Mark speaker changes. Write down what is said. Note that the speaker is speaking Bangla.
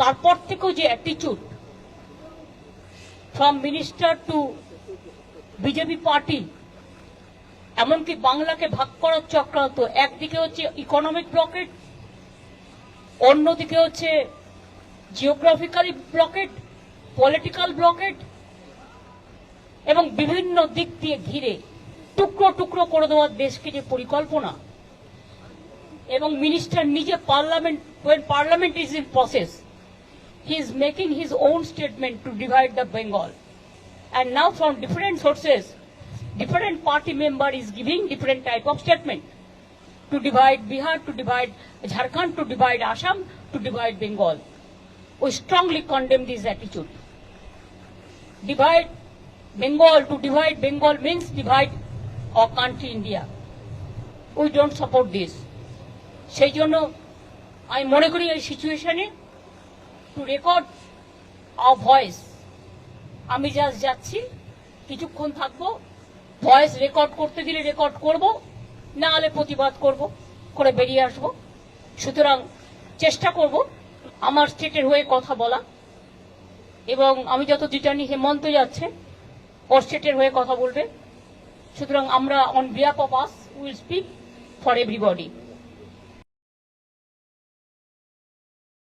Speaker 1: তারপর থেকেও যে attitude from minister two BJP party, এমনকি বাংলাকে ভাগ করার চক্রান্ত, একদিকে হচ্ছে ইকোনমিক ব্লকেট, অন্যদিকে হচ্ছে জিওগ্রাফিক্যালি ব্লকেট, পলিটিক্যাল ব্লকেট, এবং বিভিন্ন দিক দিয়ে ঘিরে টুকরো টুকরো করে দেওয়ার দেশকে যে পরিকল্পনা, এবং মিনিস্টার নিজে parliament is in process, he is making his own statement to divide the Bengal, and now from different sources different party member is giving different type of statement to divide Bihar, to divide Jharkhand, to divide Assam, to divide Bengal. We strongly condemn this attitude. Divide Bengal, to divide Bengal means divide our country India. We don't support this. সেই জন্য আমি মনে করি এই সিচুয়েশনে টু রেকর্ড আওয়ার ভয়েস, আমি জাস্ট যাচ্ছি, কিছুক্ষণ থাকবো, ভয়েস রেকর্ড করতে দিলে রেকর্ড করব, না হলে প্রতিবাদ করব, করে বেরিয়ে আসব। সুতরাং চেষ্টা করব আমার স্টেটের হয়ে কথা বলা, এবং আমি যতদূর জানি হেমন্ত যাচ্ছে, ওর স্টেটের হয়ে কথা বলবে। সুতরাং আমরা on behalf of us will speak for everybody.